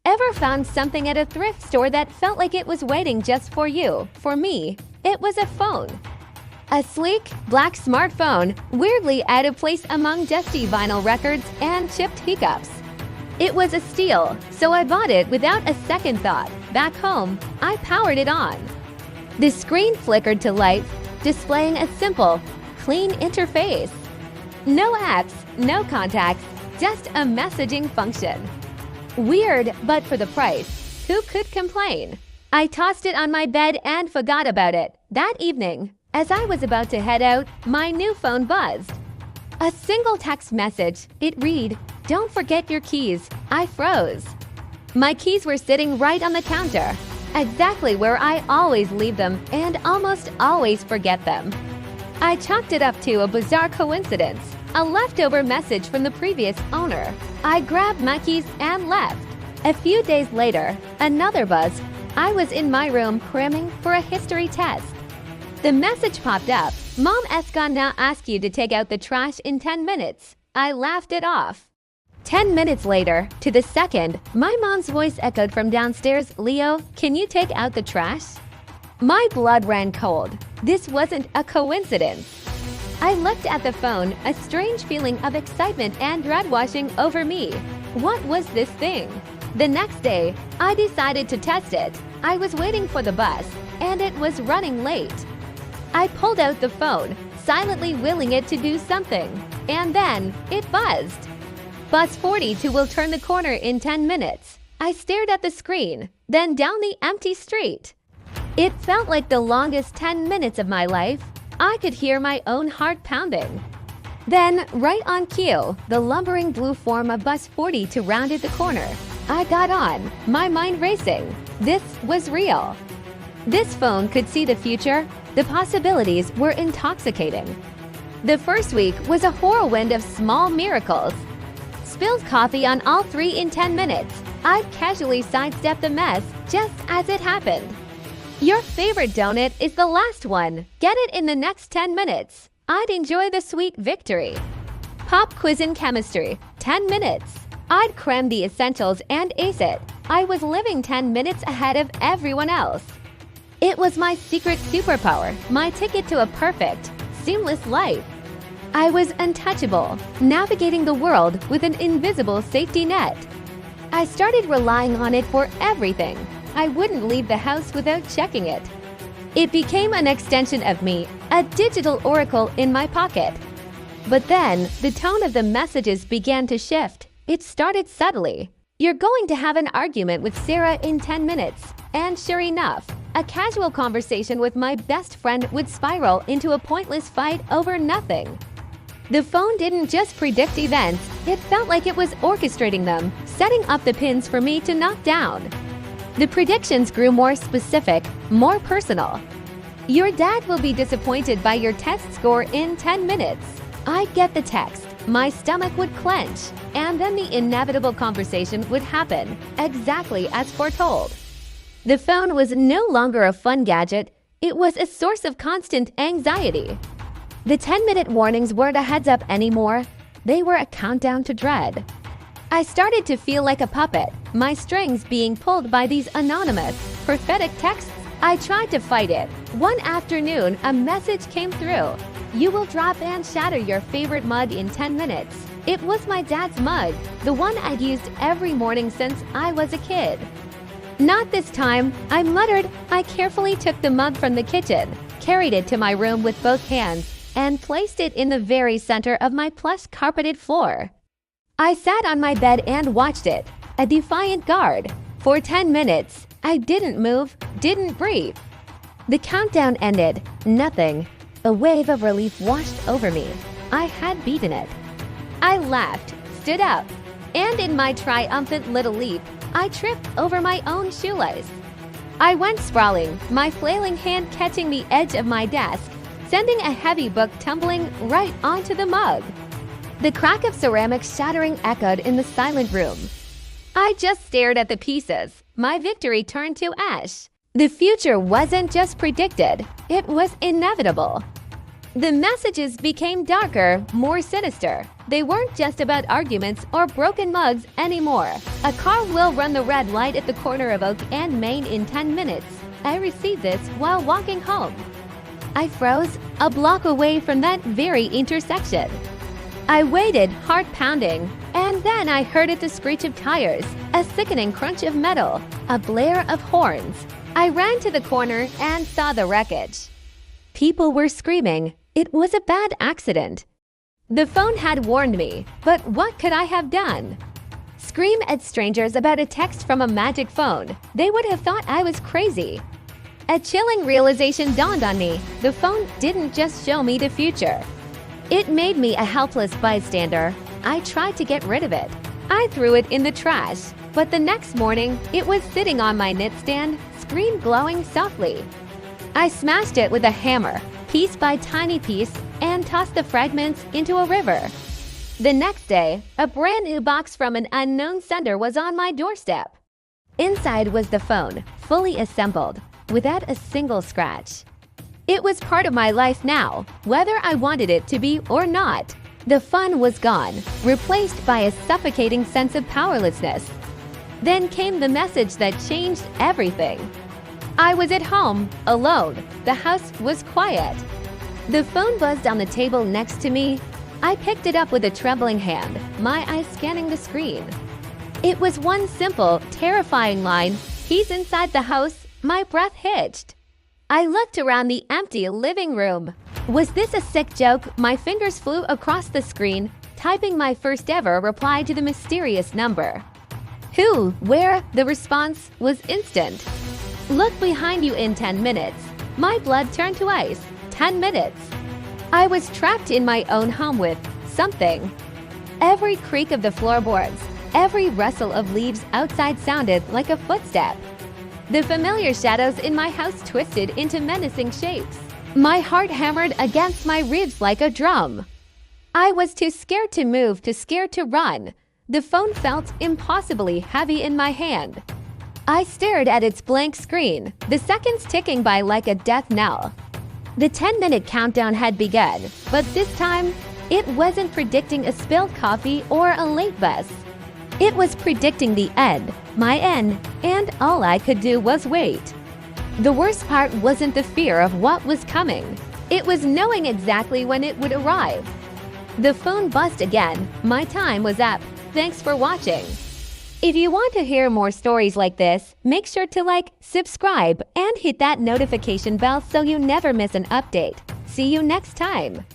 Ever found something at a thrift store that felt like it was waiting just for you? For me, it was a phone. A sleek, black smartphone, weirdly out of place among dusty vinyl records and chipped hiccups. It was a steal, so I bought it without a second thought. Back home, I powered it on. The screen flickered to life, displaying a simple, clean interface. No apps, no contacts, just a messaging function. Weird, but for the price, who could complain? I tossed it on my bed and forgot about it. That evening, as I was about to head out, my new phone buzzed. A single text message. It read, "Don't forget your keys." I froze. My keys were sitting right on the counter, exactly where I always leave them and almost always forget them. I chalked it up to a bizarre coincidence, a leftover message from the previous owner. I grabbed my keys and left. A few days later, another buzz. I was in my room cramming for a history test. The message popped up. "Mom is gonna ask you to take out the trash in 10 minutes. I laughed it off. 10 minutes later, to the second, my mom's voice echoed from downstairs, "Leo, can you take out the trash?" My blood ran cold. This wasn't a coincidence. I looked at the phone, a strange feeling of excitement and dread washing over me. What was this thing? The next day, I decided to test it. I was waiting for the bus, and it was running late. I pulled out the phone, silently willing it to do something, and then it buzzed. Bus 42 will turn the corner in 10 minutes. I stared at the screen, then down the empty street. It felt like the longest 10 minutes of my life. I could hear my own heart pounding. Then, right on cue, the lumbering blue form of Bus 42 rounded the corner. I got on, my mind racing. This was real. This phone could see the future. The possibilities were intoxicating. The first week was a whirlwind of small miracles. Spilled coffee on all 3 in 10 minutes. I'd casually sidestepped the mess just as it happened. Your favorite donut is the last one. Get it in the next 10 minutes. I'd enjoy the sweet victory. Pop quiz in chemistry, 10 minutes. I'd cram the essentials and ace it. I was living 10 minutes ahead of everyone else. It was my secret superpower, my ticket to a perfect, seamless life. I was untouchable, navigating the world with an invisible safety net. I started relying on it for everything. I wouldn't leave the house without checking it. It became an extension of me, a digital oracle in my pocket. But then, the tone of the messages began to shift. It started subtly. "You're going to have an argument with Sarah in 10 minutes." And sure enough, a casual conversation with my best friend would spiral into a pointless fight over nothing. The phone didn't just predict events, it felt like it was orchestrating them, setting up the pins for me to knock down. The predictions grew more specific, more personal. "Your dad will be disappointed by your test score in 10 minutes. I'd get the text, my stomach would clench, and then the inevitable conversation would happen, exactly as foretold. The phone was no longer a fun gadget, it was a source of constant anxiety. The 10-minute warnings weren't a heads-up anymore, they were a countdown to dread. I started to feel like a puppet, my strings being pulled by these anonymous, prophetic texts. I tried to fight it. One afternoon, a message came through. "You will drop and shatter your favorite mug in 10 minutes." It was my dad's mug, the one I'd used every morning since I was a kid. "Not this time," I muttered. I carefully took the mug from the kitchen, carried it to my room with both hands, and placed it in the very center of my plush carpeted floor. I sat on my bed and watched it, a defiant guard. For 10 minutes, I didn't move, didn't breathe. The countdown ended. Nothing. A wave of relief washed over me. I had beaten it. I laughed, stood up, and in my triumphant little leap, I tripped over my own shoelace. I went sprawling, my flailing hand catching the edge of my desk, sending a heavy book tumbling right onto the mug. The crack of ceramics shattering echoed in the silent room. I just stared at the pieces. My victory turned to ash. The future wasn't just predicted, it was inevitable. The messages became darker, more sinister. They weren't just about arguments or broken mugs anymore. A car will run the red light at the corner of Oak and Main in 10 minutes. I received this while walking home. I froze a block away from that very intersection. I waited, heart pounding, and then I heard the screech of tires, a sickening crunch of metal, a blare of horns. I ran to the corner and saw the wreckage. People were screaming. It was a bad accident. The phone had warned me, but what could I have done? Scream at strangers about a text from a magic phone. They would have thought I was crazy. A chilling realization dawned on me. The phone didn't just show me the future. It made me a helpless bystander. I tried to get rid of it. I threw it in the trash, but the next morning, it was sitting on my nightstand, screen glowing softly. I smashed it with a hammer, piece by tiny piece, and tossed the fragments into a river. The next day, a brand new box from an unknown sender was on my doorstep. Inside was the phone, fully assembled, without a single scratch. It was part of my life now, whether I wanted it to be or not. The fun was gone, replaced by a suffocating sense of powerlessness. Then came the message that changed everything. I was at home, alone. The house was quiet. The phone buzzed on the table next to me. I picked it up with a trembling hand, my eyes scanning the screen. It was one simple, terrifying line. He's inside the house. My breath hitched. I looked around the empty living room. Was this a sick joke? My fingers flew across the screen, typing my first ever reply to the mysterious number. Who? Where? The response was instant. Look behind you in 10 minutes. My blood turned to ice. 10 minutes. I was trapped in my own home with something. Every creak of the floorboards, every rustle of leaves outside sounded like a footstep. The familiar shadows in my house twisted into menacing shapes. My heart hammered against my ribs like a drum. I was too scared to move, too scared to run. The phone felt impossibly heavy in my hand. I stared at its blank screen, the seconds ticking by like a death knell. The 10-minute countdown had begun, but this time, it wasn't predicting a spilled coffee or a late bus. It was predicting the end, my end, and all I could do was wait. The worst part wasn't the fear of what was coming. It was knowing exactly when it would arrive. The phone buzzed again. My time was up. Thanks for watching. If you want to hear more stories like this, make sure to like, subscribe, and hit that notification bell so you never miss an update. See you next time.